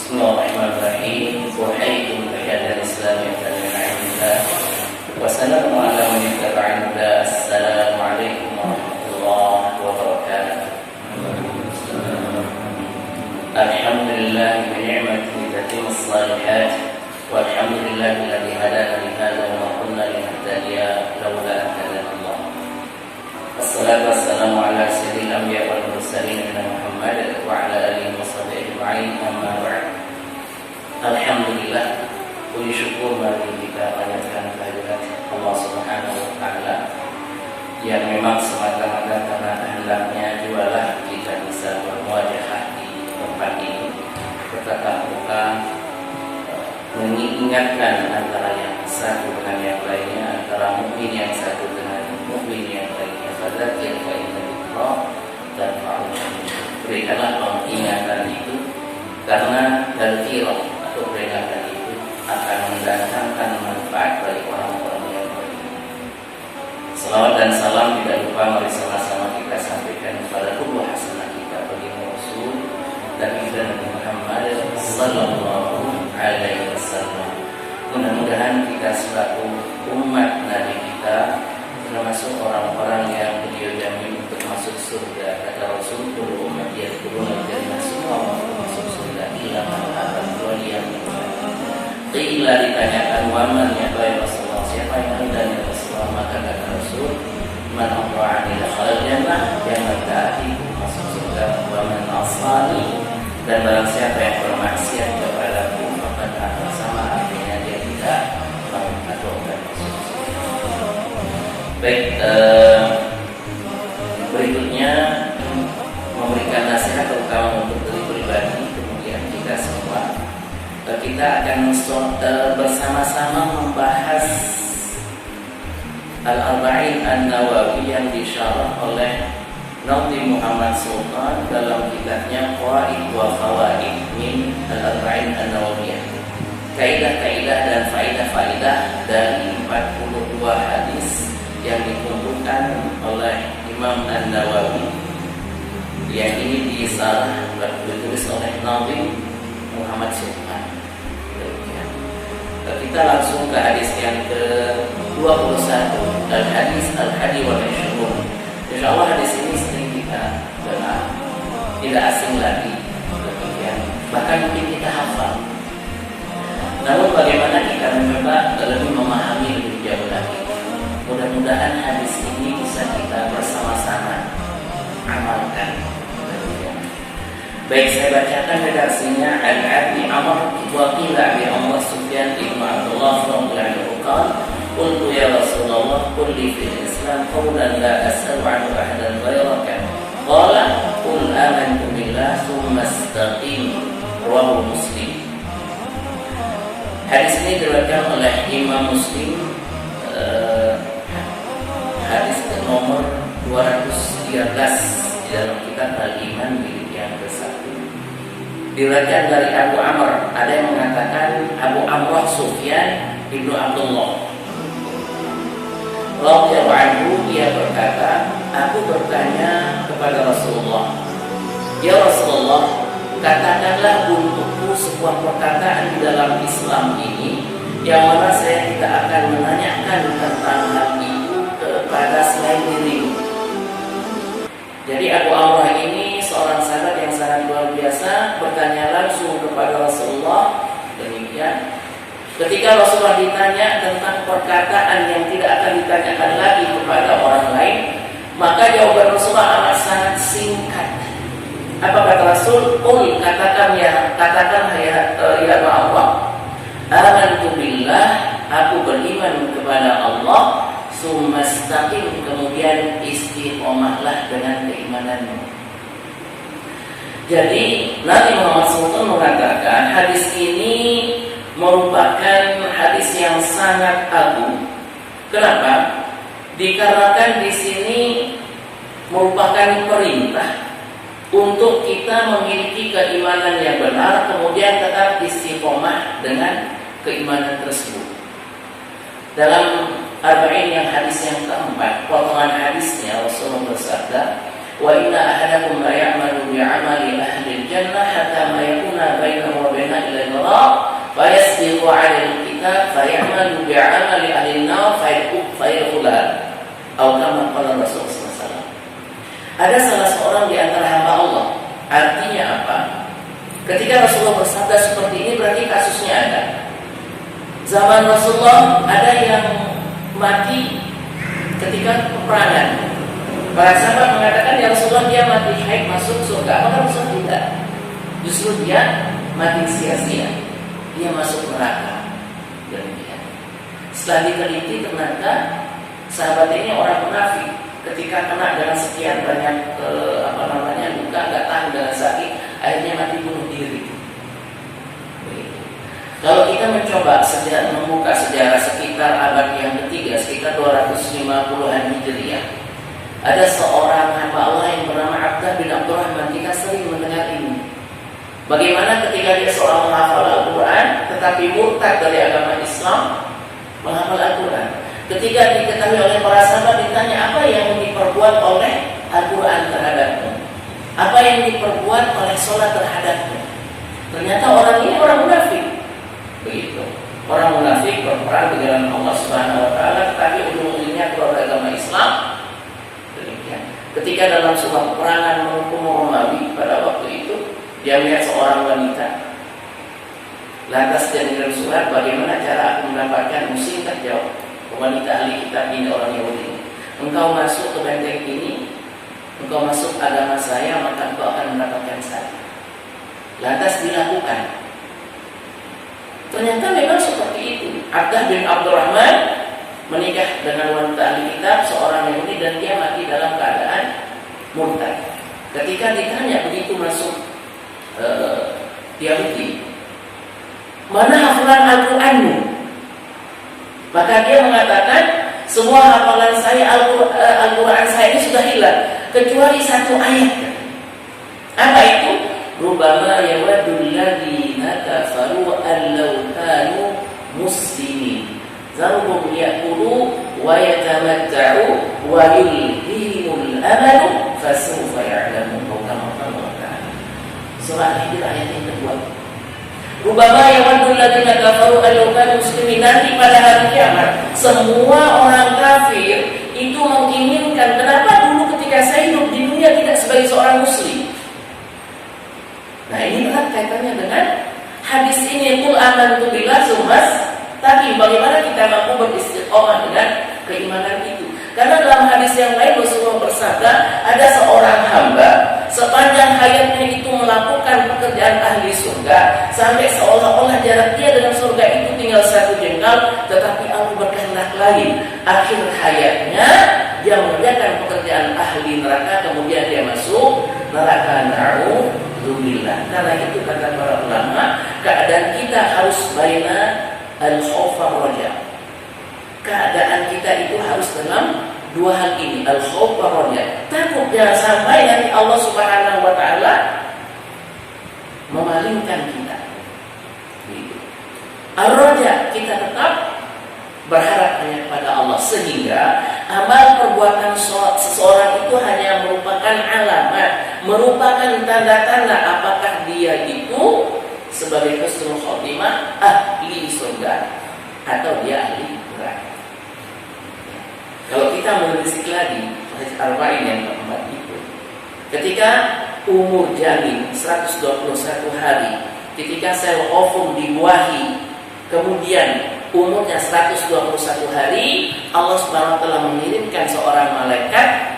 Bismillahirrahmanirrahim. Wahaikum tahiyatan Islam yang terhormat. Wassalamu ala man ittaba'al huda. Assalamualaikum warahmatullahi wabarakatuh. Alhamdulillah bi ni'matihi tatimmu shalihat. Walhamdulillahi alladzi hadana li hadza wa ma kunna linahtadiya laula an hadana Allah. Wassalatu wassalamu ala sayyidil anbiya wal mursalin Muhammad wa ala alihi wa sahbihi ajma'in. Amma ba'd. Alhamdulillah, puji syukur mari kita panjatkan kehadirat Allah Subhanahu wa taala yang memang semata-mata karena kehendaknya jualah kita bisa bermuajahah di tempat ini, bertatap muka, mengingatkan antara yang satu dengan yang lainnya, antara mukmin yang satu dengan mukmin yang lainnya. Fadzakir fa inna dzikra tanfa'ul mu'minin. Berikanlah pengingatan itu karena tadzkirah atau peringatan itu akan mendatangkan manfaat bagi orang-orang yang beriman. Salawat dan salam tidak lupa mari sama-sama kita sampaikan kepada qudwah hasanah kita bagi Rasul dan Nabi Muhammad sallallahu alaihi wasallam. Mudah-mudahan kita selaku umat Nabi kita termasuk orang-orang yang beliau jamin untuk masuk surga. Kata Rasul, kullu ummati yadkhuluna al-jannah, semua orang masuk surga illa man aba waliyan. Qila, ditanyakan waman ya Rasulullah, siapa yang hendak ya Rasulullah? Maka kata Rasul, man ata'ani dakhala jannah, yang mentaati masuk surga, wa man asani, dan barang siapa yang bermaksiat kepadaku maka akan sama artinya dia tidak mau atau akan masuk surga. Baik, berikutnya memberikan nasihat terutama untuk diri pribadi, kemudian kita semua. Kita akan bersama-sama membahas Al-Arba'in An-Nawawi yang disyarah oleh Nabi Muhammad Sultan dalam kitabnya Qawaid wa Fawaid min Al-Arba'in An-Nawawiyah. Kaidah-kaidah dan faidah-faidah dari 42 hadis yang dikumpulkan oleh Imam An-Nawawi, yang ini ditulis oleh Nabi Muhammad Sultan. Kita langsung ke hadis yang ke-21, Al-Hadis Al-Hadi wal 20. Insyaallah hadis ini sering kita dengar, tidak asing lagi, bahkan mungkin kita hafal. Namun bagaimana kita mencoba lebih memahami lebih jauh lagi. Mudah-mudahan hadis ini bisa kita bersama-sama amalkan. Baik, saya bacakan redaksinya. Al-Abi Amr wa qila bi Amr Sufyan ibn Abdullah radhiyallahu anhu, qultu ya Rasulullah, qul li fil Islam qawlan la as'alu anhu ahadan ghayraka. Qala qul amantu billah tsumma istaqim. Rawahu Muslim. Hadis ini diriwayatkan oleh Imam Muslim, hadis nomor 213 di dalam kitab Al-Iman jilid yang ke-1. Diriwayatkan dari Abu Amr, ada yang mengatakan Abu Amr Sufyan ibnu Abdullah radhiyallahu anhu, dia berkata, aku bertanya kepada Rasulullah, ya Rasulullah, katakanlah untukku sebuah perkataan di dalam Islam ini yang mana saya tidak akan menanyakan tentang hal itu kepada selain dirimu. Jadi Abu Amr ini seorang sahabat yang sangat luar biasa, bertanya langsung kepada Rasulullah. Demikian, ketika Rasulullah ditanya tentang perkataan yang tidak akan ditanyakan lagi kepada orang lain, maka jawaban Rasulullah amat sangat singkat. Apa kata Rasul? Qul, katakan ya Allah, amantu billah, aku beriman kepada Allah, summa istaqim, kemudian istiqomahlah dengan keimananmu. Jadi Nabi Muhammad SAW mengatakan hadis ini merupakan hadis yang sangat agung. Kenapa? Dikarenakan di sini merupakan perintah untuk kita memiliki keimanan yang benar, kemudian tetap istiqomah dengan keimanan tersebut. Dalam Arba'in yang hadis yang keempat, potongan hadisnya Rasulullah bersabda, wa inna ahadakum la ya'malu bi'amali ahli jannah hatta ma yakuna bainahu wa bainaha bi amali ahli nar fayadkhulha atau kama qala Rasul sallallahu alaihi wasallam. Ada salah seorang di antara hamba Allah. Artinya apa? Ketika Rasulullah bersabda seperti ini berarti kasusnya ada. Zaman Rasulullah ada yang mati ketika peperangan. Para sahabat mengatakan, ya Rasulullah, dia mati haid masuk surga. Apakah Rasul tidak? Justru dia mati sia-sia, dia masuk neraka. Demikian. Setelah diteliti ternyata sahabat ini orang munafik. Ketika kena dengan sekian banyak luka, nggak tahan dengan sakit, akhirnya mati bunuh diri. Kalau kita mencoba membuka sejarah sekitar abad yang ketiga, sekitar 250-an Hijriah, ada seorang hamba Allah yang bernama Abdah bin Abdurrahman. Kita sering mendengar ini. Bagaimana ketika dia seorang menghafal Al-Quran, tetapi murtad dari agama Islam, menghafal Al-Quran. Ketika diketahui oleh para sahabat, ditanya, apa yang diperbuat oleh Al-Quran terhadapmu? Apa yang diperbuat oleh sholat terhadapmu? Ternyata orang ini orang munafik. Begitu. Orang munafik berperang di jalan Allah Subhanahu wa taala, tetapi ujung-ujungnya keluar dari agama Islam. Demikian. Ketika dalam sebuah peperangan menghukum Romawi pada waktu itu, dia melihat seorang wanita. Lantas dia mengirim surat, bagaimana cara aku mendapatkan muslim? Terjawab, wanita ahli kitab ini, orang Yahudi. Engkau masuk ke benteng ini, engkau masuk agama saya, maka engkau akan mendapatkan saya. Lantas dilakukan. Ternyata memang seperti itu. Abdah bin Abdurrahman menikah dengan wanita ahli kitab, seorang Yahudi, dan dia mati dalam keadaan murtad. Ketika ditanya begitu masuk Yahudi, mana hafalan Al-Quranmu? Maka dia mengatakan, semua hafalan saya Al-Quran saya ini sudah hilang kecuali satu ayat. Apa itu? Rubama yawadul ladzina kafaru allau kanu muslimin zarhum yaqulu wa yatamatta'u wa yulhihimul amalu fasawfa ya'lamun. Surah Al-Hijr ayat yang kedua. Rubama yawadul ladzina kafaru allau kanu muslimin. Nanti pada hari kiamat semua orang kafir itu menginginkan, kenapa dulu ketika saya hidup di dunia tidak sebagai seorang muslim. Nah, ini berat kaitannya dengan hadis ini, qul amantu billah tsummas taqim. Bagaimana kita mampu beristiqomah dengan keimanan itu? Karena dalam hadis yang lain Rasulullah bersabda, ada seorang hamba sepanjang hayatnya itu melakukan pekerjaan ahli surga sampai seolah-olah jarak dia dengan surga itu tinggal satu jengkal, tetapi Allah berkehendak lain. Akhir hayatnya dia mengerjakan pekerjaan ahli neraka, kemudian dia masuk neraka. Na'udzubillah. Karena itu kata para ulama, keadaan kita harus baina al-khauf war-raja. Keadaan kita itu harus dalam dua hal ini, al-khauf war-raja. Takut jangan sampai nanti Allah Subhanahu wa taala memalingkan kita. Ar-raja, kita tetap berharap hanya kepada Allah, sehingga amal perbuatan seseorang itu hanya merupakan alamat, merupakan tanda-tanda apakah dia itu sebagai husnul khotimah, ahli surga, atau dia ahli neraka. Kalau kita menelisik lagi hadis Arba'in yang keempat itu, ketika umur janin 121 hari, ketika sel ovum dibuahi, kemudian umurnya 121 hari, Allah Subhanahu wa taala mengirimkan seorang malaikat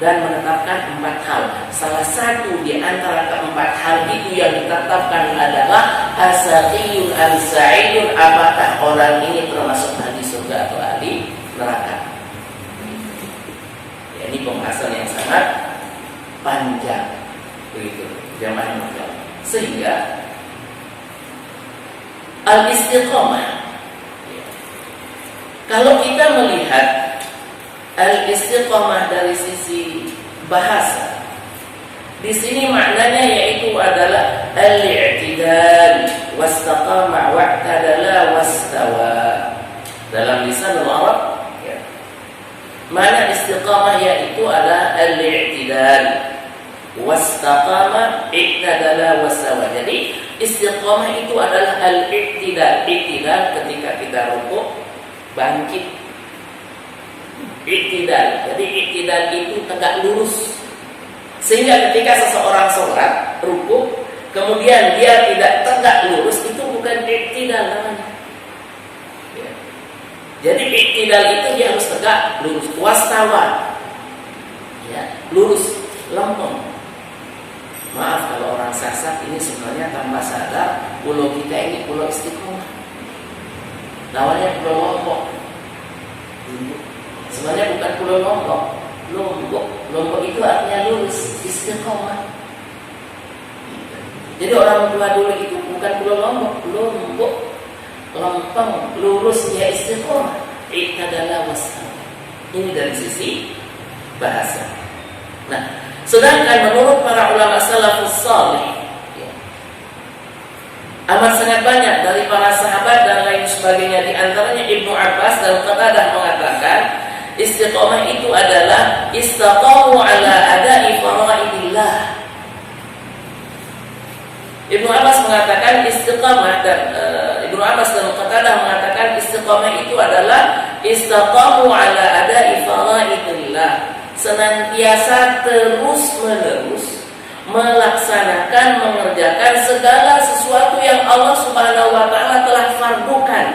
dan menetapkan 4 hal. Salah satu di antara keempat hal itu yang ditetapkan adalah asaqiyun al-sa'idun, apakah orang ini termasuk ahli surga atau ahli neraka. Ya, ini pembahasan yang sangat panjang begitu zaman modern. Sehingga al-istiqomah, kalau kita melihat al-istiqomah dari sisi bahasa, di sini maknanya yaitu adalah al-i'tidal, wastaqama wa'tadala wastawa. Dalam lisan Arab, ya, mana istiqamah yaitu adalah al-i'tidal, wastaqama i'tadala wastawa. Jadi istiqamah itu adalah al-i'tidal. I'tidal ketika kita rukuk, bangkit. Iktidal. Jadi iktidal itu tegak lurus. Sehingga ketika seseorang sholat rukuk, kemudian dia tidak tegak lurus, itu bukan iktidal namanya. Ya. Jadi iktidal itu dia harus tegak lurus, wastawa. Ya, lurus, lempeng. Maaf kalau orang sasak ini sebenarnya tanpa sadar pulau kita ini pulau istiqomah. Namanya pulau Lombok. Sebenarnya bukan pulau Lombok. Lombok itu artinya lurus, istiqomah. Jadi orang tua dulu itu bukan pulau Lombok, lempeng, lurus, ya istiqomah. Iktadala wastawa. Ini dari sisi bahasa. Nah, sedangkan menurut para ulama salafus salih, ya, amat sangat banyak dari para sahabat dan lain sebagainya, di antaranya Ibnu Abbas dan Qatadah mengatakan istiqomah itu adalah istaqamu ala ada'i faraidillah. Ibnu Abbas mengatakan istiqamah dan Ibnu Abbas dan Qatadah mengatakan istiqamah itu adalah istaqamu ala ada'i faraidillah, senantiasa terus-menerus melaksanakan, mengerjakan segala sesuatu yang Allah Subhanahu wa taala telah fardukan.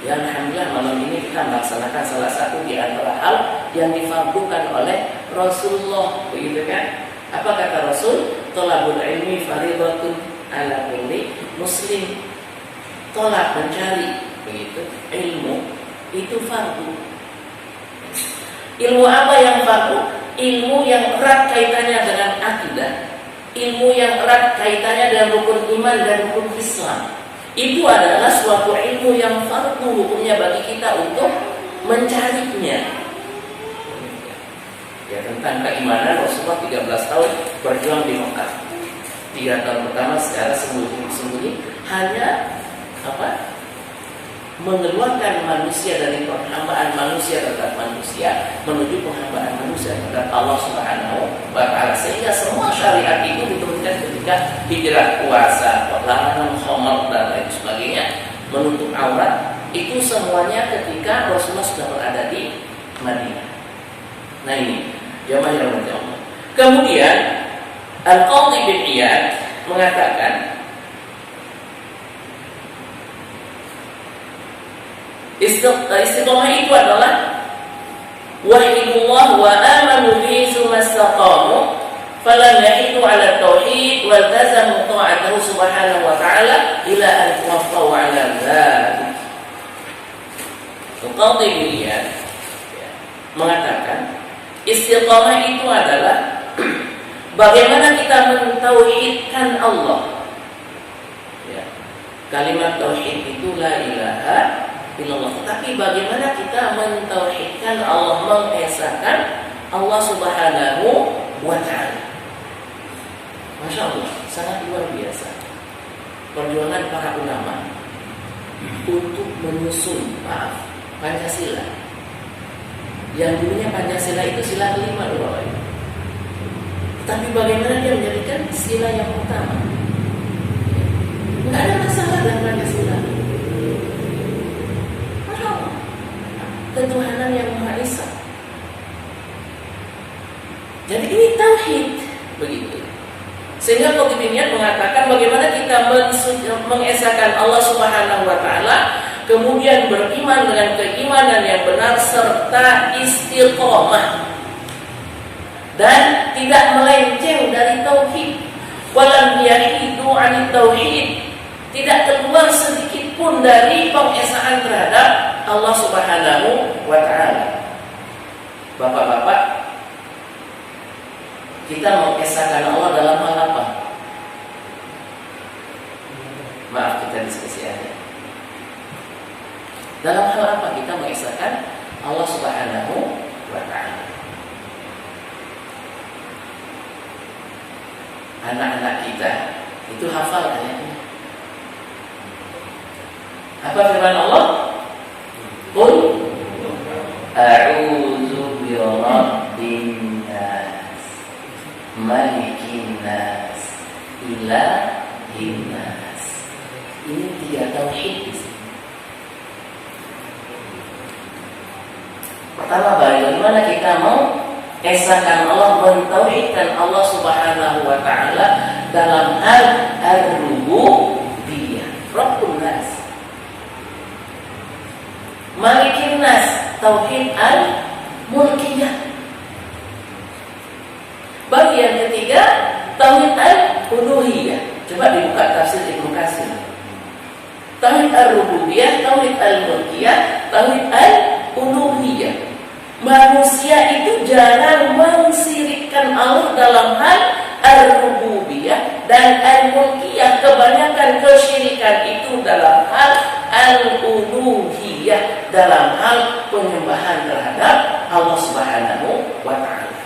Ya, alhamdulillah malam ini kita melaksanakan salah satu di antara hal yang difardukan oleh Rasulullah, begitu kan? Apa kata Rasul? Thalabul ilmi fardhatun ala kulli muslim. Tolak, mencari, begitu, ilmu itu fardu. Ilmu apa yang fardu? Ilmu yang erat kaitannya dengan akidah, ilmu yang erat kaitannya dengan rukun iman dan rukun Islam. Itu adalah suatu ilmu yang fardu hukumnya bagi kita untuk mencarinya. Ya, tentang keimanan Rasulullah 13 tahun berjuang di Mekah. 3 tahun pertama secara sembunyi-sembunyi hanya mengeluarkan manusia dari penghambaan manusia terhadap manusia menuju penghambaan manusia terhadap Allah Subhanahu wa taala, sehingga semua syariat itu diturunkan ketika hijrah, puasa, larangan khamr dan lain sebagainya, menutup aurat, itu semuanya ketika Rasulullah sudah berada di Madinah. Nah ini jamaah yang dirahmati Allah. Kemudian Al-Qadhi bin Iyad mengatakan istiqamah itu adalah wahidullah wa amanu bihi tsumma istaqamu falam yahidu ala tauhid wal tazamu ta'atahu subhanahu wa ta'ala ila an tawaffau ala dzalik. Al-Qadhi bin Iyad mengatakan istiqamah itu adalah bagaimana kita mentauhidkan Allah. Ya. Kalimat tauhid itu la ilaha illallah. Tapi bagaimana kita mentauhidkan Allah, mengesahkan Allah Subhanahu wa ta'ala. Masya Allah, sangat luar biasa perjuangan para ulama untuk menyusun Pancasila. Yang dulunya Pancasila itu sila kelima dulu. Tapi bagaimana dia menjadikan sila yang utama? Tidak ada masalah dengan Pancasila. Ketuhanan yang Maha Esa. Jadi ini tauhid, begitu. Sehingga Qadhi bin Iyad mengatakan bagaimana kita mengesahkan Allah Subhanahu wa taala, kemudian beriman dengan keimanan yang benar serta istiqomah dan tidak melenceng dari tauhid. Walam yahidu 'anit tauhid, tidak keluar sedikit pun dari pengesahan terhadap Allah Subhanahu wa ta'ala. Bapak-bapak, kita mengesahkan Allah dalam hal apa? Maaf, kita diskusi aja. Dalam hal apa kita mengesahkan Allah Subhanahu wa ta'ala? Anak-anak kita itu hafal ayatnya. Apa firman Allah? Qul a'udzu birabbin nas malikin nas ilahin nas. Ini 3 tauhid di sini. Pertama, bagaimana kita mau esakan Allah, mentauhidkan Allah Subhanahu wa taala dalam hal ar-rububiyyah, Rabbun nas, Malikin nas, tauhid al-mulkiyah. Bagi yang ketiga, tauhid al-uluhiyah. Coba dibuka tafsir Ibnu Katsir. Tauhid ar-rububiyyah, tauhid al-mulkiyah, tauhid al-uluhiyah. Manusia itu jarang mensirikkan Allah dalam hal ar-rububiyah dan al-mulkiyah. Kebanyakan kesyirikan itu dalam hal al-uluhiyah, dalam hal penyembahan terhadap Allah Subhanahu wa ta'ala.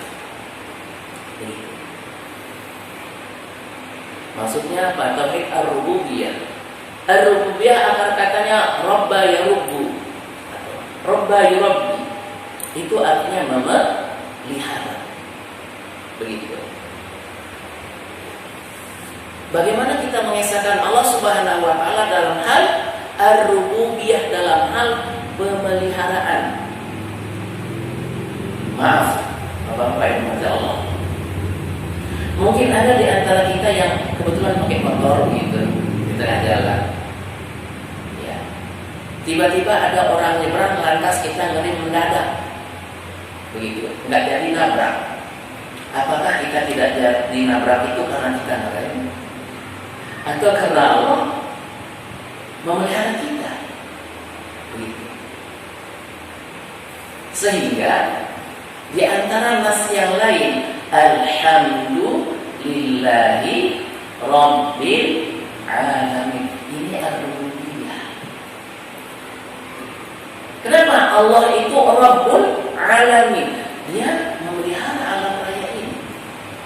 Maksudnya apa? Tauhid ar-rububiyah. Ar-rububiyah akar katanya Rabba yarubbu, Rabba yurabbi. Itu artinya memelihara. Begitu. Bagaimana kita mengesahkan Allah Subhanahu wa taala dalam hal ar-rububiyah, dalam hal pemeliharaan? Maaf, Bapak Ibu Allah. Mungkin ada di antara kita yang kebetulan pakai motor gitu di tengah jalan. Ya. Tiba-tiba ada orang nyebrang, lantas kita ngerem mendadak. Begitu, nggak jadi nabrak. Apakah kita tidak jadi nabrak itu karena kita ngerem, atau karena Allah memelihara kita? Begitu. Sehingga di antara nas yang lain, alhamdulillahi rabbil alamin. Ini ar-rububiyah. Kenapa Allah itu Rabbul Alamin? Dia memelihara alam raya ini.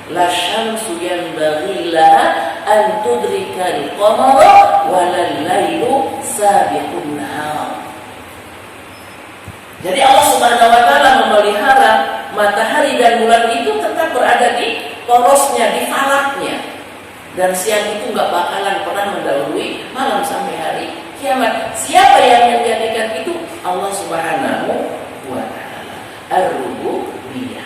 La syamsu yanbaghi laha an tudrikal qamara wa lal lailu sabiqun nahar. Jadi Allah Subhanahu wa taala memelihara matahari dan bulan itu tetap berada di porosnya, di falaknya. Dan siang itu enggak bakalan pernah mendahului malam sampai hari kiamat. Siapa yang menjadikan itu? Allah Subhanahu wa taala. Ar-rububiyyah.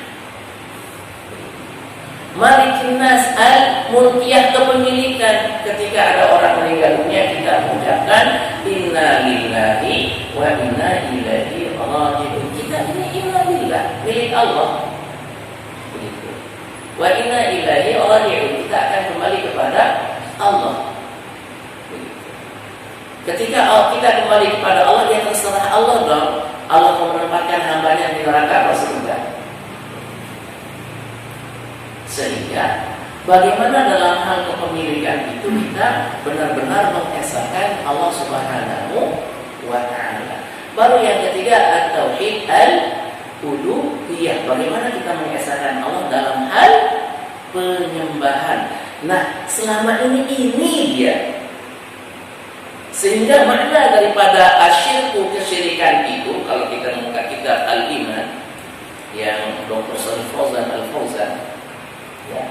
Malikin nas, al-mulkiyah, kepemilikan. Ketika ada orang meninggal dunia, kita mengucapkan inna lillahi wa inna ilaihi raji'un. Kita ini inna lillah, milik Allah. Begitu. Wa inna ilaihi raji'un, kita akan kembali kepada Allah. Begitu. Ketika kita kembali kepada Allah, dia terserah Allah dong. Allah menempatkan hambanya di neraka atau surga. Sehingga bagaimana dalam hal kepemilikan itu kita benar-benar mengesahkan Allah Subhanahu wa ta'ala. Baru yang ketiga, at-tauhid al-uluhiyah. Bagaimana kita mengesahkan Allah dalam hal penyembahan. Nah, selama ini dia. Sehingga makna daripada asyirku, kesyirikan itu, kalau kita membuka kitab Al-Iman yang Dr. Shalih Al-Fauzan, ya,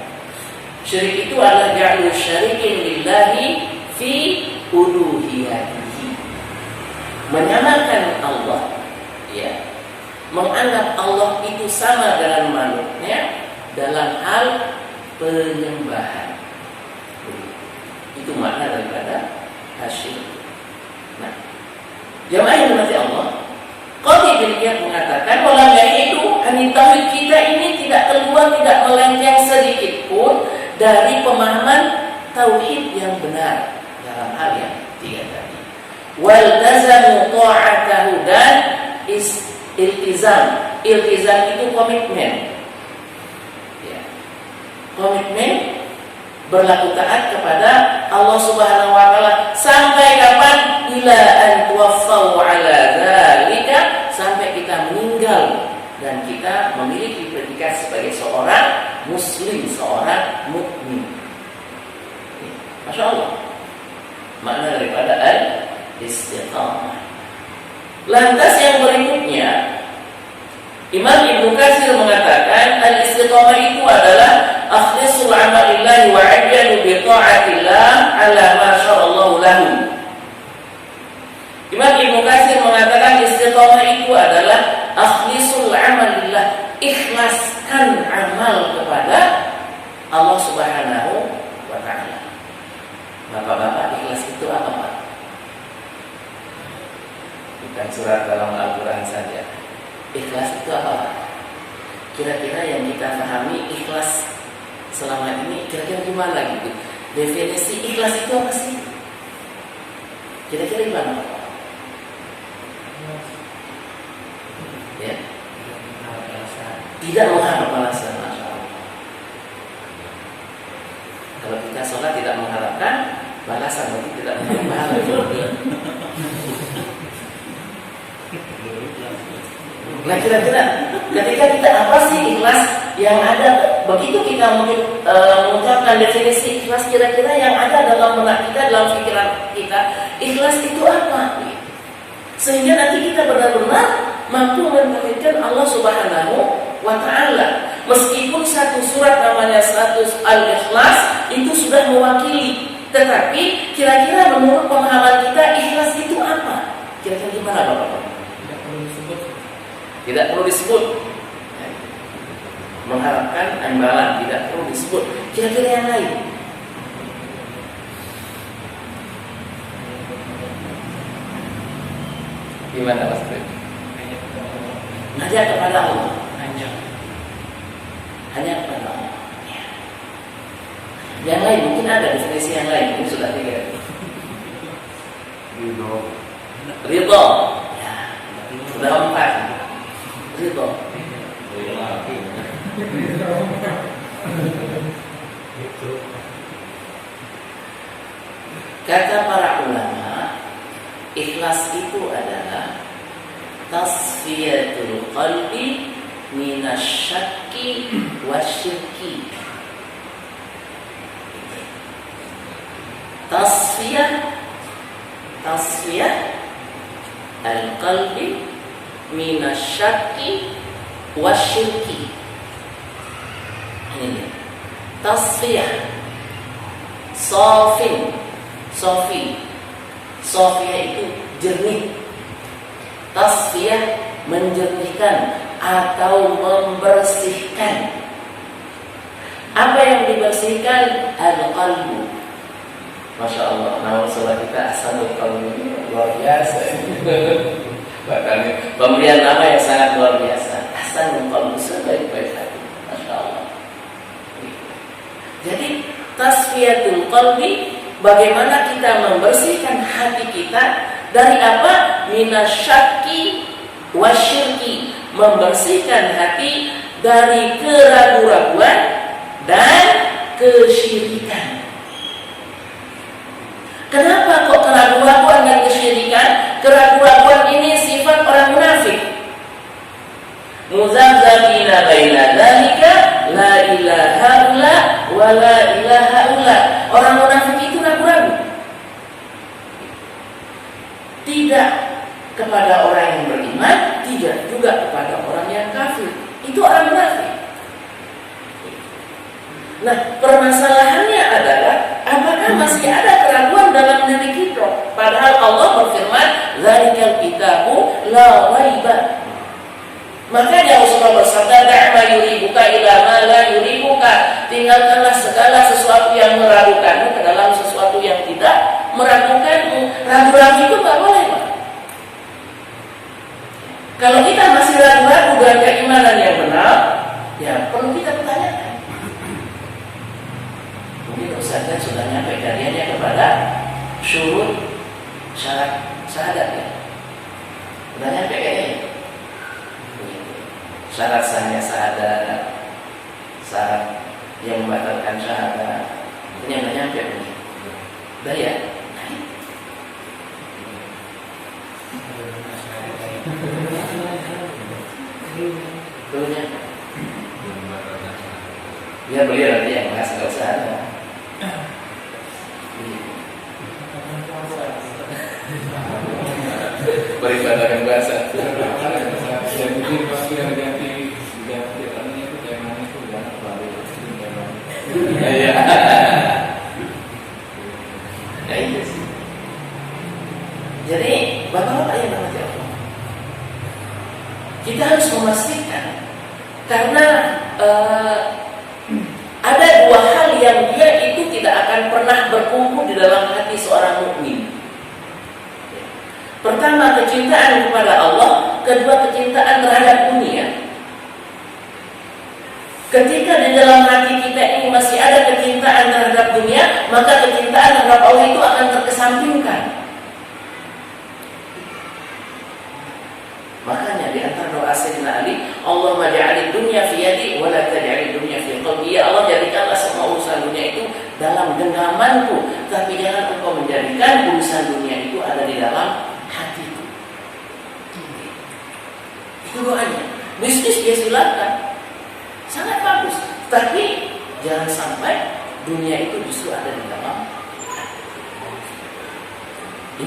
syirik itu adalah ja'lu syarikin lillahi fi uluhiyatihi, menyamakan Allah, ya, menganggap Allah itu sama dengan makhluknya dalam hal penyembahan. Itu makna daripada asyirk. Nah, jamaah yang dimati Allah, Qadhi bin Iyad mengatakan walam itu tauhid kita ini tidak keluar, tidak melenceng sedikit pun dari pemahaman tauhid yang benar dalam hal yang tiga tadi. Wal tazamu ta'atahu, dan iltizam. Iltizam itu komitmen. Ya. Komitmen berlaku taat kepada Allah Subhanahu wa taala sampai kapan? Ila an tuwaffau ala dzalika, sampai kita meninggal dan kita memiliki predikat sebagai seorang muslim, seorang mukmin. Masya Allah. Makna daripada al-istiqamah. Lantas yang berikutnya, Imam Ibnu Katsir mengatakan al-istiqamah itu adalah akhlisul amalillahi wa ajjalu bi ta'atillah ala ma sya'allahu lahu. kedua adalah akhlisul amalillah, ikhlaskan amal kepada Allah Subhanahu wa ta'ala. Bapak-bapak, ikhlas itu apa, Pak? Bukan surat dalam Al-Quran saja. Ikhlas itu apa, Pak? Kira-kira yang kita pahami ikhlas selama ini kira-kira gimana gitu? Definisi ikhlas itu apa sih? Kira-kira gimana, Pak? Ya, tidak mengharap balasan. Kalau kita sholat tidak mengharapkan balasan, berarti tidak mengharap balasan. Nah, kira-kira ketika kita apa sih ikhlas yang ada? Begitu kita mungkin mengucapkan definisi ikhlas, kira-kira yang ada dalam benak kita, dalam pikiran kita, ikhlas itu apa? Sehingga nanti kita benar-benar mampu mentauhidkan Allah Subhanahu wa ta'ala. Meskipun satu surat namanya status Al-Ikhlas itu sudah mewakili, tetapi kira-kira menurut pemahaman kita ikhlas itu apa? Kira-kira gimana, Bapak? Tidak perlu disebut. Tidak perlu disebut. Mengharapkan imbalan tidak perlu disebut. Kira-kira yang lain. Gimana, Mas? Hanya kepada Allah. Hanya kepada Allah. Yang lain mungkin ada definisi yang lain. Ini sudah 3. Ridho. Ya, sudah 4. Ridho. Kata para ulama, ikhlas itu adalah tasfiyatul qalbi minasyakki wasyirki. Tasfiyah al-qalbi minasyakki wasyirki. Ini tasfiyah, sofi itu jernih. Tasfiyah menjernihkan atau membersihkan. Apa yang dibersihkan? Al-qalbu. Masya Allah, nama sholat kita Ahsanul Qalbu, luar biasa. Bahkan pemberian nama yang sangat luar biasa, Ahsanul Qalbu, sebaik-baik hati. Masya Allah. Jadi tasfiyatul qalbi, bagaimana kita membersihkan hati kita dari apa? Minasyakki wasyirki, membersihkan hati dari keraguan-raguan dan kesyirikan. Kenapa kok keraguan-raguan dan kesyirikan? Keraguan-raguan ini sifat orang munafik. Muzabzabina baina dzalika la ilaha illa wa la ilaha illa. Orang munafik itu ragu-ragu. Tidak kepada orang yang beriman, tidak juga kepada orang yang kafir. Itu orang munafik. Nah, permasalahannya adalah apakah masih ada keraguan dalam diri kita? Padahal Allah berfirman, "Dzalikal kitabu la raiba." Makanya Rasulullah bersabda, "Da'ma yuribuka ila ma la yuribuka." Tinggalkanlah segala sesuatu yang meragukanmu ke dalam sesuatu yang tidak meragukanmu. Ragu-ragu itu enggak boleh, Pak. Kalau kita masih ragu-ragu dengan keimanan yang benar, ya perlu kita pertanyakan. Mungkin Ustaznya sudah nyampe kajiannya kepada syurut syarat syahadat ya. Sudah nyampe kayaknya. Syarat sahnya syahadat, syarat yang membatalkan syahadat, ini yang nyampe ini. Udah ya? Belum nyampe. Ya beliau nanti yang bahas, nggak usah ada. Beribadah dengan bahasa. Saya pikir pasti yang ganti anehnya itu temanya itu jangan baru. Iya. Ya itu sih. Jadi bapak-bapak yang namanya Allah. berkumpul di dalam hati seorang mukmin. Pertama, kecintaan kepada Allah. Kedua, kecintaan terhadap dunia. Ketika di dalam hati kita ini masih ada kecintaan terhadap dunia, maka kecintaan terhadap Allah itu akan terkesampingkan. Makanya di antara doa Sayyidina Ali, Allahumma ja'alid dunya fi yadi wa la taj'alid dunya fi qalbi. Ya Allah, jadikanlah semua urusan dunia itu dalam genggamanku, tapi jangan engkau menjadikan urusan dunia itu ada di dalam hatiku. Itu doanya. Bisnis dia silakan, sangat bagus, tapi jangan sampai dunia itu justru ada di dalam hati.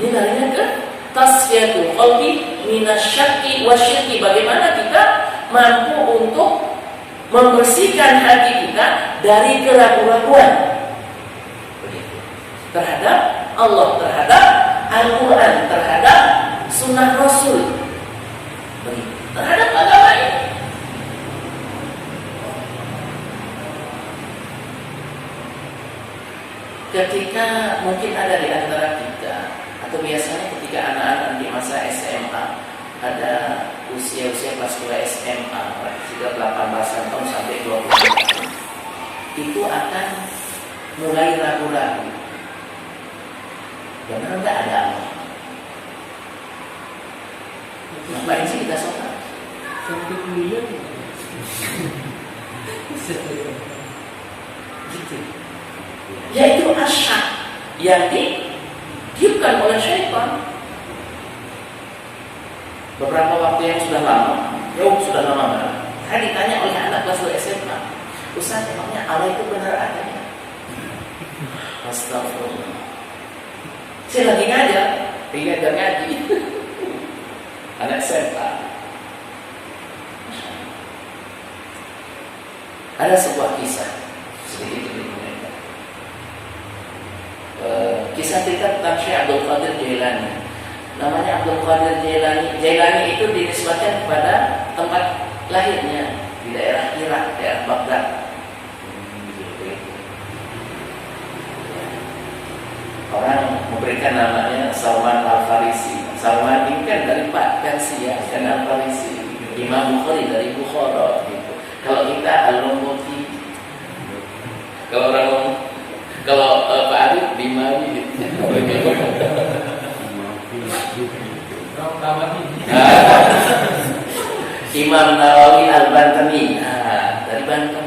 Ini larinya ke tasfiyatul qalbi minasyakki wasyirki. Bagaimana kita mampu untuk membersihkan hati kita dari keraguan-raguan terhadap Allah, terhadap Al-Quran, terhadap Sunnah Rasul, terhadap agama ini. Ketika mungkin ada di antara kita, atau biasanya ketika anak-anak di masa SMA, ada usia-usia kelas 2 SMA, sekitar 18 tahun sampai 20 tahun, itu akan mulai ragu-ragu. Benar nggak ada Allah? Ngapain sih kita sholat? Sampai kuliah. Gitu. Yaitu asyak yang ditiupkan oleh syaitan. Beberapa waktu yang sudah lama, sudah lama banget. Saya ditanya oleh anak kelas 2 SMA, Ustaz, emangnya Allah itu benar adanya? Astagfirullah. Saya lagi ngajar ngaji. Anak SMA. Ada sebuah kisah sedikit diceritakan. Kisah cerita tentang Syekh Abdul Qadir Jailani. Namanya Abdul Qadir Jailani. Jailani itu dinisbatkan kepada tempat lahirnya di daerah Irak, daerah Baghdad. Orang memberikan namanya Salman Al-Farisi. Salman ini kan dari Persia, dan Al-Farisi. Imam Bukhari dari Bukhara gitu. Kalau kita Al-Muti, kalau Pak Arif Bimari gitu. Imam Nawawi Al-Bantani, dari Banten.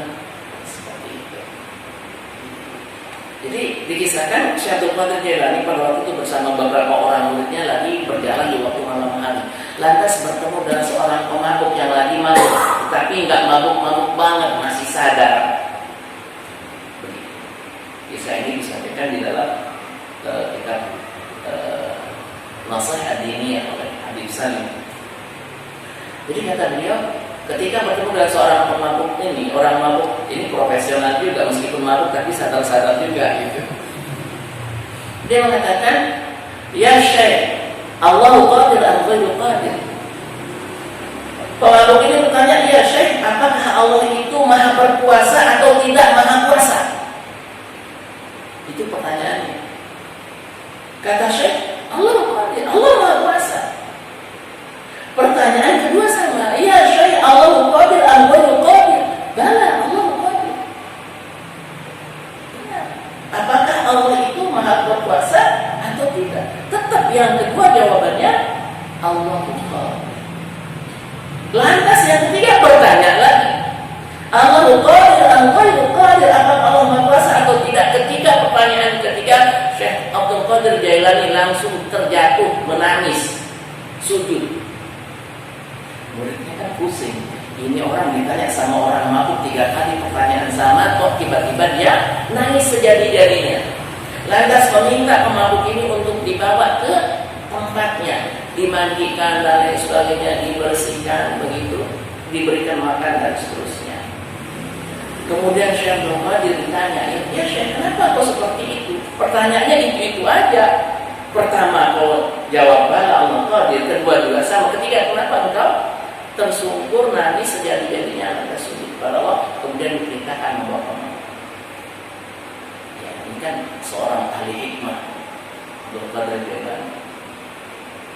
Jadi dikisahkan Syekh Abdul Qadir Jailani pada waktu itu bersama beberapa orang muridnya lagi berjalan di waktu malam hari. Lantas bertemu dengan seorang pemabuk yang lagi mabuk, tetapi nggak mabuk-mabuk banget, masih sadar. Kisah ini disampaikan di dalam kitab Nasihat Diniyah oleh Habib Salim. Jadi kata beliau, ketika bertemu dengan seorang pemabuk ini, orang mabuk ini profesional juga, meskipun mabuk tapi sadar-sadar juga gitu. Dia mengatakan, ya Syekh, Allahu Qadir al-Ghairu Qadir. Pemabuk ini bertanya, ya Syekh, apakah Allah itu maha berkuasa atau tidak maha kuasa? Itu pertanyaannya. Kata Syekh, Allahu Qadir, Allah maha kuasa. Pertanyaan kedua sama, ya Syekh, Allahu Qadir al-Ghairu Qadir. Bala, Allahu Qadir. Apakah Allah itu maha berkuasa atau tidak? Tetap yang kedua jawabannya Allahu Qadir. Lantas yang ketiga bertanya lagi, Allahu Qadir al-Ghairu Qadir, apakah Allah maha kuasa atau tidak? Ketika pertanyaan ketiga, Syekh Abdul Qadir Jailani langsung terjatuh menangis, sujud. Muridnya kan pusing. Ini orang ditanya sama orang mabuk 3 kali pertanyaan sama, kok tiba-tiba dia nangis sejadi-jadinya. Lantas meminta pemabuk ini untuk dibawa ke tempatnya, dimandikan dan lain sebagainya, dibersihkan begitu, diberikan makan dan seterusnya. Kemudian Syekh Abdul Qadir ditanya, ya Syekh, kenapa kok seperti itu? Pertanyaannya itu aja. Pertama kau jawab bala Allah Qadir, kedua juga sama, ketiga kenapa engkau tersungkur nangis sejadi-jadinya lantas sujud kepada Allah, kemudian diperintahkan membawa pemabuk. Ya, ini kan seorang ahli hikmah Abdul Qadir Jailani.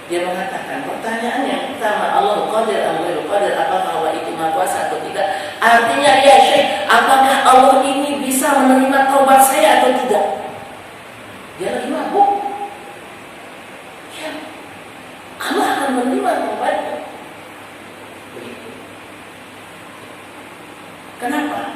Dia mengatakan pertanyaan yang pertama, Allah Qadir Al-Ghairu Qadir, apakah Allah itu Maha Kuasa atau tidak? Artinya ya Syekh, apakah Allah ini bisa menerima taubat saya atau tidak? Dia lagi mabuk. Ya, Allah akan menerima taubatnya. Begitu. Kenapa?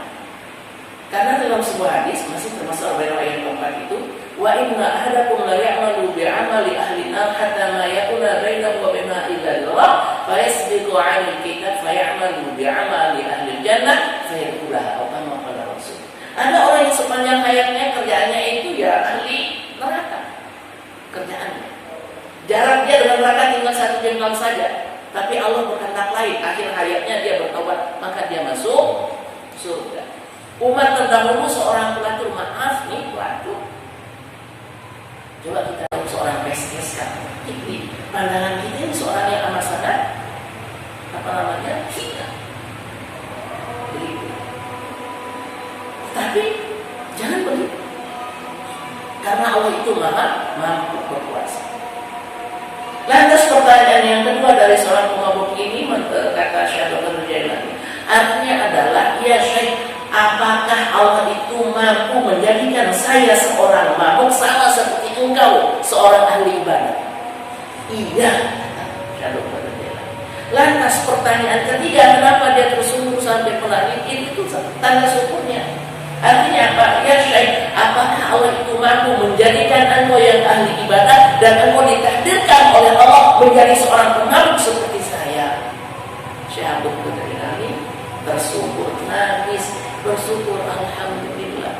Karena dalam sebuah hadis masih termasuk riwayat yang keempat itu, wa inna ahadakum la ya'malu bi'amali ahli nar hatta ma yakuna bainahu wa bainaha illa dhira' fa yasbiqu 'ala al-kitab fa ya'malu bi'amali ahli jannah fa yadkhulaha, atau kama qala Rasul. Ada orang yang sepanjang hayatnya kerjaannya itu ya ahli neraka. Kerjaannya. Jarak dia dengan neraka tinggal 1 jengkal saja. Tapi Allah berkehendak lain, akhir hayatnya dia bertobat, maka dia masuk surga. Umat terdahulu seorang pelacur, maaf nih pelacur. Coba kita tahu seorang PSS kan, ini pandangan kita ini seorang yang amat sangat hina. Begitu. Tapi jangan begitu, karena Allah itu mampu berkuasa. Lantas pertanyaan yang kedua dari seorang pemabuk ini, kata Syekh Dr. Jailani, artinya adalah, ya Syekh, apakah Allah itu mampu menjadikan saya seorang mabuk sama seperti engkau seorang ahli ibadah? Iya. Lantas pertanyaan ketiga, kenapa dia tersungkur sampai menangis? Itu tanda syukurnya. Artinya apa? Ya Syekh, apakah Allah itu mampu menjadikan engkau yang ahli ibadah dan engkau ditakdirkan oleh Allah menjadi seorang pemabuk seperti saya? Syekh Abdul Qadir Jailani tersungkur, nangis, bersyukur, alhamdulillah.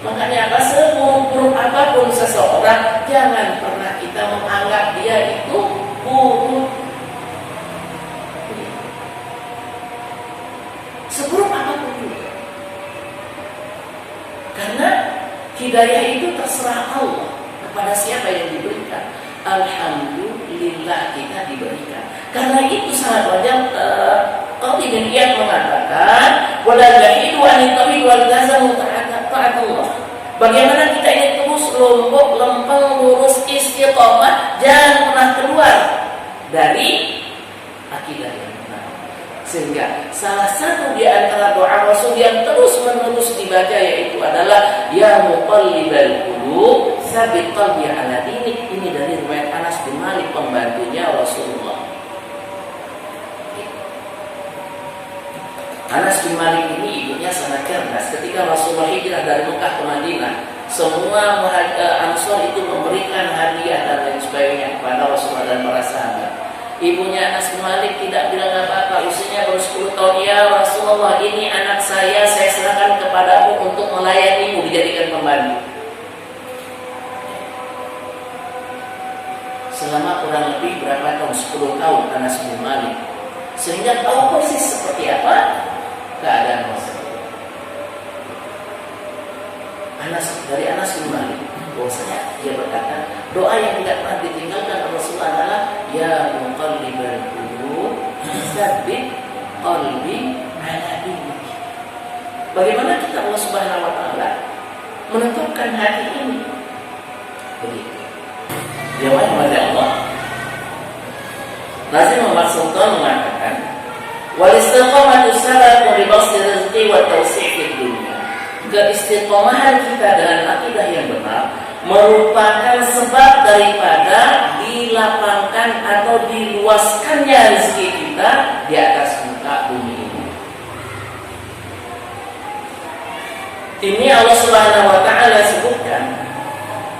Makanya apa, seburuk apapun seseorang, jangan pernah kita menganggap dia itu buruk. Seburuk apapun juga. Karena hidayah itu terserah Allah kepada siapa yang diberikan. Alhamdulillah kita diberikan. Karena itu sangat wajar. Qadhi bin Iyad mengatakan, wala yahidu an tawhid wal tazamu ta'atullah. Bagaimana kita ini terus lembut, lempeng, lurus, istiqamah, jangan pernah keluar dari akidah yang benar. Sehingga salah satu di antara doa Rasul yang terus-menerus dibaca yaitu adalah ya muqallibal qulub tsabbit qalbi ala dinik. Ini dari riwayat Anas bin Malik, pembantunya Rasulullah. Anas bin Malik ini ibunya sangat cerdas. Ketika Rasulullah hijrah dari Mekah ke Madinah, semua Ansor itu memberikan hadiah dan lain sebagainya kepada Rasulullah dan para sahabat. Ibunya Anas bin Malik tidak bilang apa-apa, usianya baru 10 tahun. Ya Rasulullah, ini anak saya serahkan kepadamu untuk melayanimu, dijadikan pembantu. Selama kurang lebih berapa tahun? 10 tahun Anas bin Malik. Sehingga tahu persis seperti apa keadaan Rasulullah. Dari Anas bin Malik, bahwasanya dia berkata, doa yang tidak pernah ditinggalkan Rasulullah adalah ya muqallibal qulub tsabbit qalbi ala dinik. Bagaimana kita Allah Subhanahu wa taala menentukan hati ini? Begitu. Jawab kepada Allah. Nazim Muhammad Sultan mengatakan, wal istiqamatu sababun li basti rizqi wa tawsi' fid dunya. Keistiqomahan kita dengan akidah yang benar merupakan sebab daripada dilapangkan atau diluaskannya rezeki kita di atas muka bumi ini. Ini Allah Subhanahu wa taala sebutkan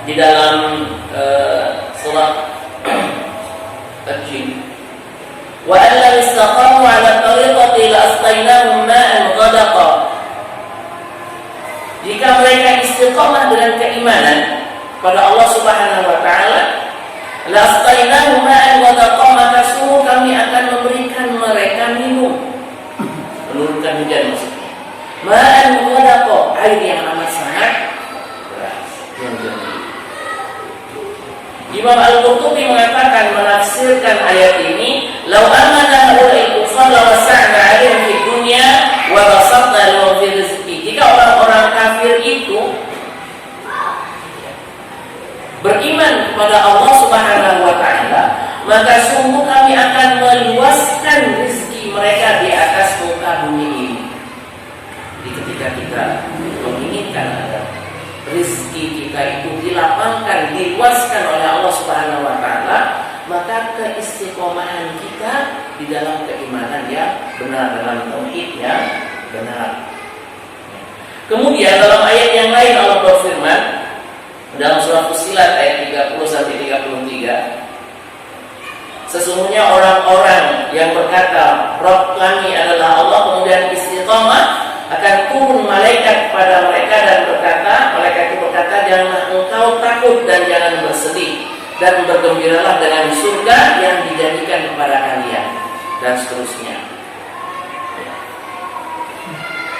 di dalam surat Al-Jin. Wa allam istaqamu ala tariqati la asqainahum ma'an ghadaqa. Jika mereka istiqamah dengan keimanan pada Allah Subhanahu wa taala, la asqainahum ma'an ghadaqa, maka sungguh kami akan memberikan mereka minum, menurunkan hujan maksudnya. Ma'an ghadaqa, air yang amat sangat deras, yang jernih. Imam Al-Qurtubi mengatakan, menafsirkan ayat ini, "Lau amana haula'il kuffar la wasa'na 'alaihim fid dunya wa basatna lahum fil rizqi." Jika orang-orang kafir itu menginginkan agar rizki kita itu dilapangkan, diluaskan oleh Allah Subhanahu wa Ta'ala, maka keistiqomahan kita di dalam keimanan yang benar, dalam tauhid yang benar. Kemudian dalam ayat yang lain Allah berfirman dalam surah Fussilat ayat 30 sampai 33, sesungguhnya orang-orang yang berkata Rabb kami adalah Allah, kemudian istiqamah, akan turun malaikat kepada mereka dan berkata, malaikat itu berkata, janganlah engkau takut dan jangan bersedih, dan bergembiralah dengan surga yang dijanjikan kepada kalian, dan seterusnya.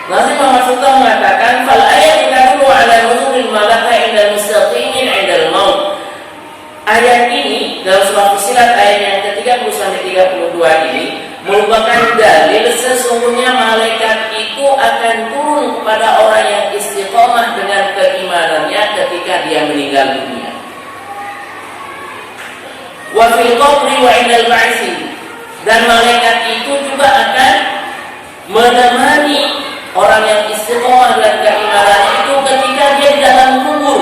Nazim Muhammad Sultan mengatakan, fal ayat dulu ala nuzulil malaka indal mustaqimin indal maut. Ayat ini dalam surah Fussilat ayat yang ke-30 sampai 32 ini merupakan dalil sesungguhnya malaikat itu akan turun kepada orang yang istiqomah dengan keimanannya ketika dia meninggal dunia. Wa fil qabri wa indal ba'tsi, dan malaikat itu juga akan menemani orang yang istiqomah dan keimanannya itu ketika dia di dalam kubur.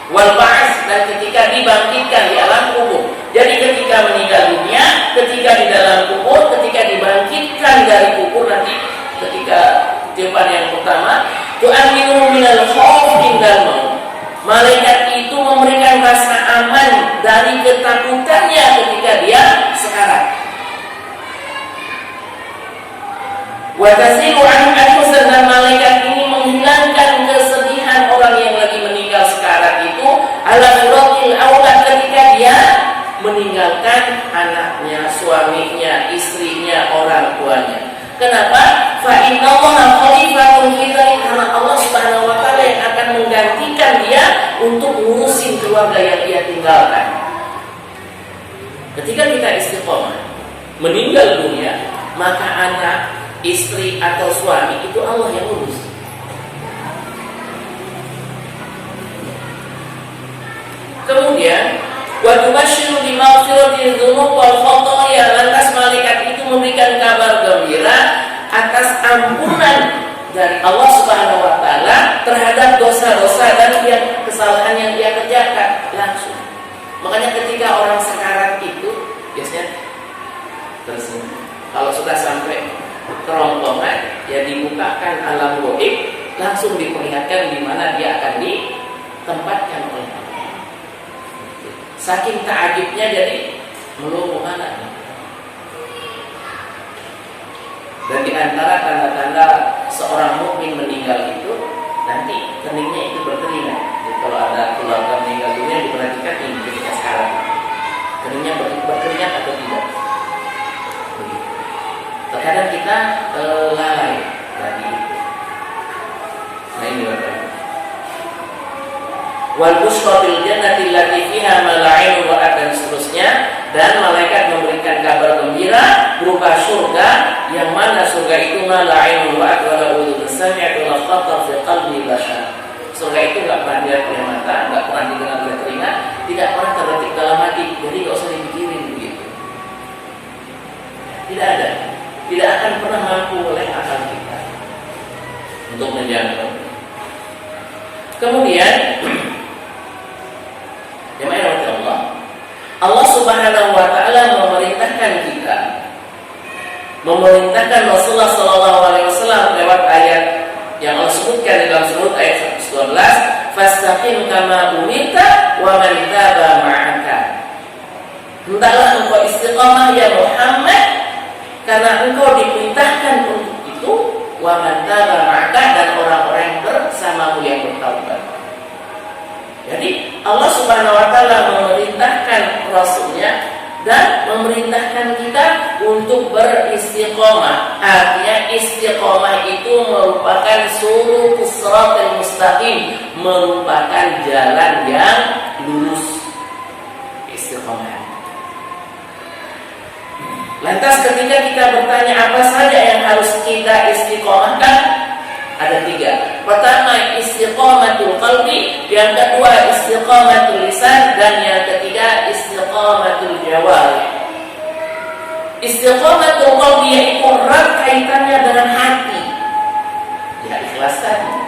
Wal ba'ts, dan ketika dibangkitkan di alam kubur. Jadi ketika meninggal dunia, ketika di dalam kubur, ketika dibangkitkan dari kubur nanti ketika tiupan yang pertama, tu'aminu minal khauf indal maut. Malaikat itu memberikan rasa aman dari ketakutannya ketika dia sekarat. Wa tasiru an al-huzn, dan malaikat ini menghilangkan kesedihan orang yang lagi meninggal sekarat itu ala firatil aulad, ketika dia meninggalkan anaknya, suaminya, istrinya, orang tuanya. Kenapa? Fa innallaha khalifatun fil ardi, karena Allah Subhanahu wa Ta'ala yang akan menggantikan dia untuk ngurusin keluarga yang dia tinggalkan. Ketika kita istiqomah, meninggal dunia, maka anak, istri atau suami itu Allah yang urus. Kemudian wa tubashshiru bi maghfiratil dzunub wal khataaya, lantas malaikat itu memberikan kabar gembira atas ampunan dari Allah Subhanahu wa Ta'ala terhadap dosa-dosa dan kesalahan yang dia kerjakan langsung. Makanya ketika orang sekarat itu biasanya tersenyum. Kalau sudah sampai kerongkongan, ya dibukakan alam gaib, langsung diperlihatkan di mana dia akan ditempatkan oleh Allah. Saking ta'ajibnya jadi melulu mana. Dan di antara tanda-tanda seorang mukmin meninggal itu nanti keningnya itu berkeringat. Jadi kalau ada keluarga meninggal dunia diperhatikan ini ketika sekarang keningnya berkeringat atau tidak. Terkadang kita lalai tadi. Nah ini berarti. Wal busyra bil jannati allati fiha ma la 'ainun ra'at, dan seterusnya, dan malaikat memberikan kabar gembira berupa surga yang mana surga itu ma la 'ainun ra'at wa la udhun sami'at wa la khatar fi qalbi bashar. Surga itu enggak pernah dilihat oleh mata, enggak pernah didengar oleh telinga, tidak pernah terbetik dalam hati. Jadi enggak usah dipikirin begitu. Tidak ada. Tidak akan pernah mampu oleh akal kita untuk menjangkau. Kemudian jemaah Allah, Allah Subhanahu wa Ta'ala memerintahkan Rasulullah sallallahu alaihi wasallam lewat ayat yang Allah sebutkan dalam surah ayat 112, fastaqim kama umirta wa man taba ma'aka. Hendaklah engkau istiqamah ya Muhammad, karena engkau diperintahkan untuk itu, wa man taba ma'aka, dan orang-orang yang bersamamu yang bertaubat. Jadi Allah Subhanahu wa Ta'ala memerintahkan Rasulnya dan memerintahkan kita untuk beristiqomah. Artinya istiqomah itu merupakan sulukus shiratal mustaqim, merupakan jalan yang lurus. Istiqomah. Lantas ketika kita bertanya apa saja yang harus kita istiqomahkan, ada 3. Pertama istiqomatul qalbi, yang kedua istiqomatul lisan, dan yang ketiga istiqomatul jawarih. Istiqomatul qalbi yaitu erat kaitannya dengan hati. Ya, keikhlasannya.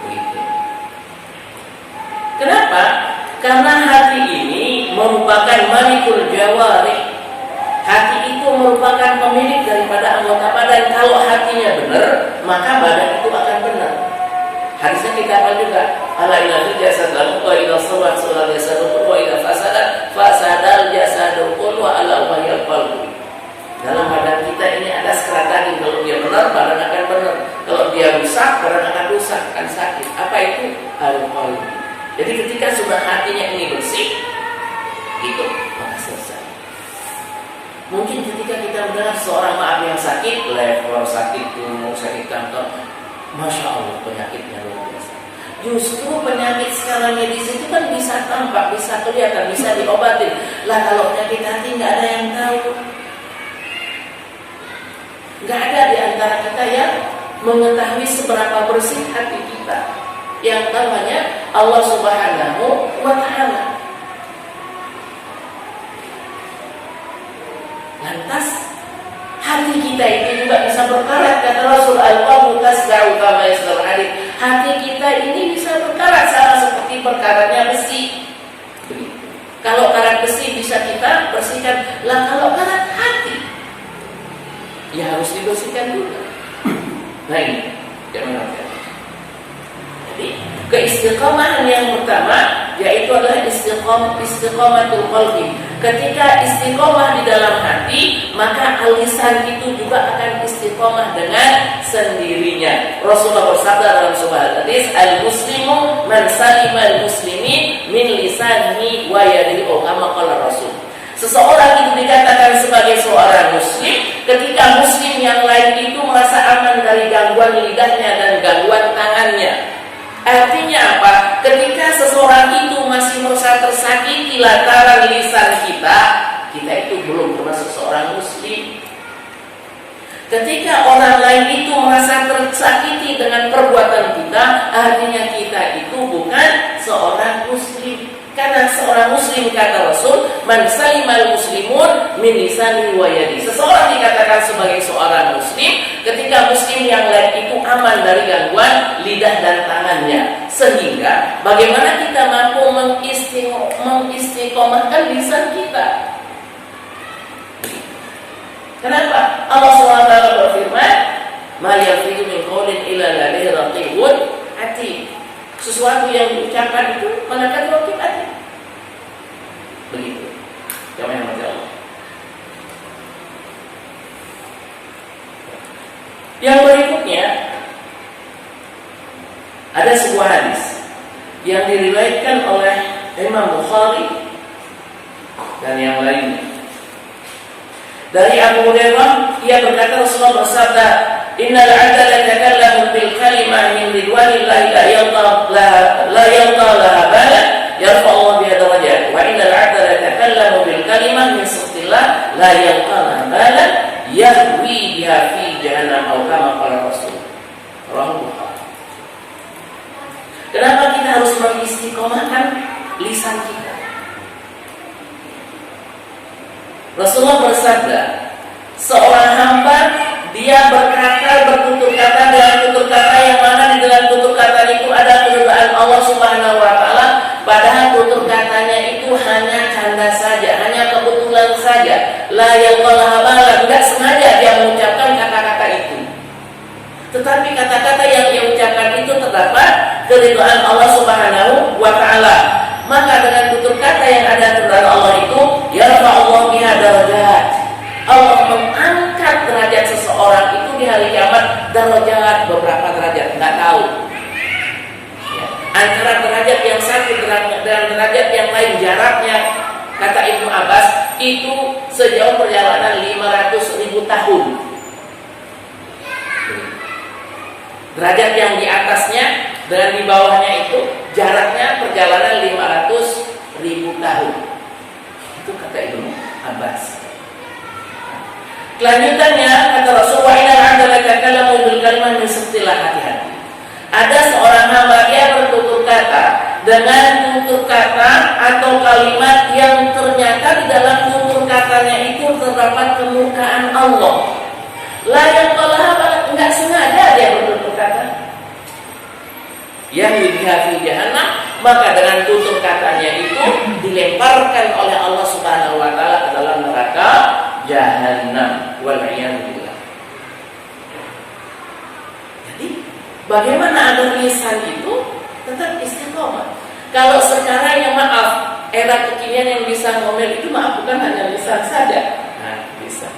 Begitu. Kenapa? Karena hati ini merupakan malikul jawari. Hati itu merupakan pemilik daripada anggota badan. Kalau hatinya benar, maka badan itu akan benar. Hadisnya kita apa juga? Ala ila jasad lahu wa ila salat salat jasad wa ila fasadal jasad kullu wa ala wahil qalbi. Dalam badan kita ini ada serat daging. Kalau dia benar, badan akan benar. Kalau dia rusak, badan akan rusak, akan sakit. Apa itu? Al-qalbi. Jadi ketika sudah hatinya ini bersih, itu maka selesai. Mungkin ketika kita mendengar seorang maaf yang sakit, level sakit tumor, sakit kanker, Masya Allah penyakitnya luar biasa. Justru penyakit skala medis itu kan bisa tampak, bisa kelihatan, bisa diobatin. Lah kalau penyakit hati nggak ada yang tahu. Nggak ada di antara kita yang mengetahui seberapa bersih hati kita. Yang namanya Allah Subhanahu wa Ta'ala. Lantas hati kita ini juga bisa berkarat, kata Rasul al-qalbu tasda'u kama yasda'ul hadid. Hati kita ini bisa berkarat sama seperti berkaratnya besi. Kalau karat besi bisa kita bersihkan, lah kalau karat hati ya harus dibersihkan juga. Nah ini jangan lupa. Jadi keistiqomahan yang pertama yaitu adalah istiqomatul qalbi. Ketika istiqomah di dalam hati, maka lisan itu juga akan istiqomah dengan sendirinya. Rasulullah bersabda dalam sebuah hadis, al-muslimu man salima al-muslimin min lisanihi wa yadihi, kama qala Rasul. Seseorang itu dikatakan sebagai seorang muslim ketika muslim yang lain itu merasa aman dari gangguan lidahnya dan gangguan tangannya. Artinya apa? Ketika seseorang itu masih merasa tersakiti lantaran lisan kita itu belum termasuk seorang muslim. Ketika orang lain itu merasa tersakiti dengan perbuatan kita, artinya kita itu bukan seorang muslim. Karena seorang muslim, kata Rasul, man salimal muslimun min lisanihi wa yadihi. Seseorang dikatakan sebagai seorang muslim ketika muslim yang lain itu aman dari gangguan lidah dan tangannya. Sehingga bagaimana kita mampu mengistiqomahkan lisan kita? Kenapa? Allah SWT berfirman, "Ma yalfizu min qawlin illa ladaihi raqibun atid." Sesuatu yang diucapkan itu malaikat raqib atid. Begitu. Kami yang Allah. Yang berikutnya ada sebuah hadis yang diriwayatkan oleh Imam Bukhari dan yang lainnya. Dari Abu Hurairah, ia berkata Rasulullah bersabda, "Innal 'abda la yatakallamu bil kalimah min ridwanillahi la yalqa laha balan yarfa'u biha darajat, wa innal 'abda la yatakallamu bil kalimah min sukhtillah la yalqa laha balan yahwi biha fi jahannam aw kama qala Rasul." Rawahu Bukhari. Kenapa kita harus mengistiqomahkan lisan kita? Rasulullah bersabda, seorang hamba dia bertutur kata dengan tutur kata yang mana di dalam tutur kata itu ada keridhaan Allah Subhanahu wa Ta'ala, padahal tutur katanya itu hanya canda saja, hanya kebetulan saja, la yalqalaha balan, tidak sengaja dia mengucapkan kata-kata itu. Tetapi kata-kata yang dia ucapkan itu terdapat keridhaan Allah Subhanahu wa Ta'ala. Maka dengan tutur kata yang ada keridhaan Allah itu, yarfa'ullahu biha darajat. Allah mengangkat derajat seseorang itu di hari kiamat, derajat beberapa derajat, enggak tahu. Ya. Antara derajat yang satu dan derajat yang lain jaraknya, kata Ibnu Abbas, itu sejauh perjalanan 500.000 tahun. Derajat yang di atasnya dan di bawahnya itu jaraknya perjalanan 500.000 tahun. Itu kata Ibnu Abbas. Kelanjutannya kata Rasulullah, "Inna 'abda la yatakallamu bil kalimah min sukhtillah." Hati-hati. Ada seorang hamba dia bertutur kata dengan tutur kata atau kalimat yang ternyata di dalam tutur katanya itu terdapat kemurkaan Allah. La yaqalaha, enggak sengaja dia bertutur kata. Yahwi biha fi jahannam, maka dengan tutur katanya itu dilemparkan oleh Allah Subhanahu wa taala ke dalam neraka jahannam. Wal iyad billah. Jadi bagaimana agar lisan itu tetap istiqomah? Kalau sekarang yang maaf, era kekinian yang bisa ngomel itu maaf bukan hanya lisan saja. Nah, lisan.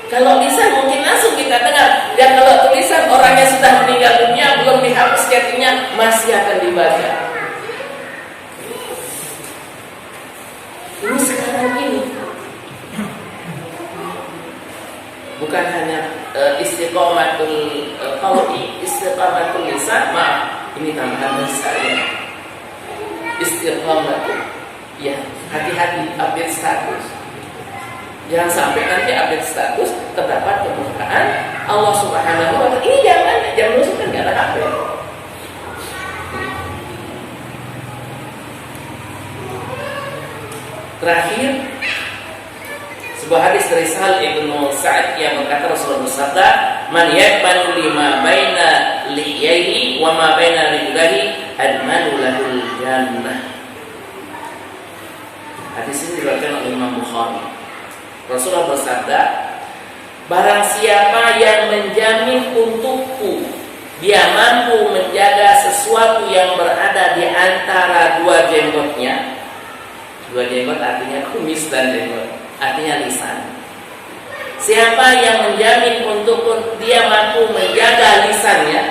Kalau lisan mungkin langsung kita dengar. Dan kalau tulisan orang yang sudah meninggal dunia belum dihapus chattingnya masih akan dibaca. Ini sekarang ini bukan hanya istiqomatul qauli, istiqomatul lisan, maaf, ini tambahan dari saya. Istiqomatul, ya hati-hati update status. Jangan sampai nanti update status terdapat kemurkaan Allah Subhanahu wa taala. Ini jangan musuh kan nggak ada HP. Terakhir, sebuah hadis dari Sahal Ibnu Sa'ad yang berkata Rasulullah bersabda, "Man yaqbanu lima baina liyaihi wa ma baina rijlaihi admanu lahul jannah." Hadis ini diriwayatkan oleh Imam Bukhari. Rasulullah bersabda, barang siapa yang menjamin untukku, dia mampu menjaga sesuatu yang berada di antara dua jenggotnya. Dua jenggot artinya kumis dan jenggot, artinya lisan. Siapa yang menjamin untukku, dia mampu menjaga lisannya,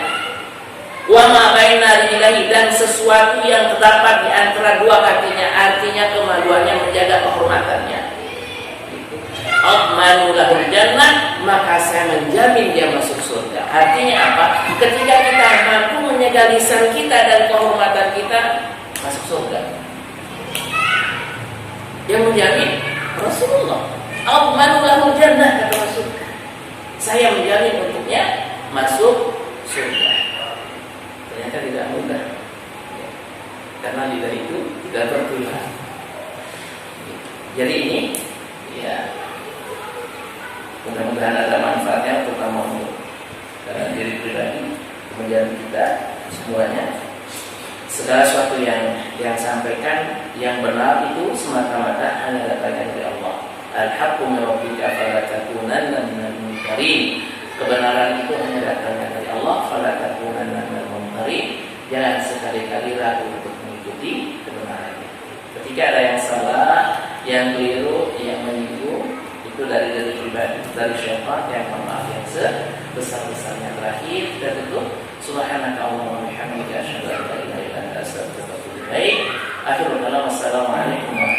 wa ma baina rijlaihi, dan sesuatu yang terdapat di antara dua kakinya, artinya kemaluannya, menjaga kehormatannya. Admanu lahul jannah, maka saya menjamin dia masuk surga. Artinya apa? Ketika kita mampu menjaga lisan kita dan kehormatan kita, masuk surga. Yang menjamin Rasulullah. Admanu lahul jannah, kata Rasul. Saya menjamin untuknya masuk surga. Ternyata tidak mudah, karena lidah itu tidak bertulang. Jadi ini, ya, mudah-mudahan ada manfaatnya terutama untuk diri pribadi, kemudian kita semuanya. Segala sesuatu yang sampaikan yang benar itu semata-mata hanya datangnya dari Allah. Al-haqqu min rabbika fala takunanna minal mumtarin. Kebenaran itu hanya datangnya dari Allah, fala takunanna minal mumtarin. Jangan sekali-kali ragu untuk mengikuti kebenaran itu. Ketika ada yang salah, yang keliru, yang menyinggung, itu dari pribadi, dari syaitan, yang maaf yang sebesar-besarnya. Terakhir kita tutup, subhanaka Allahumma wa bihamdika asyhadu an la ilaha illa anta astaghfiruka wa atubu ilaik. Akhirul kalam, assalamualaikum warahmatullahi wabarakatuh.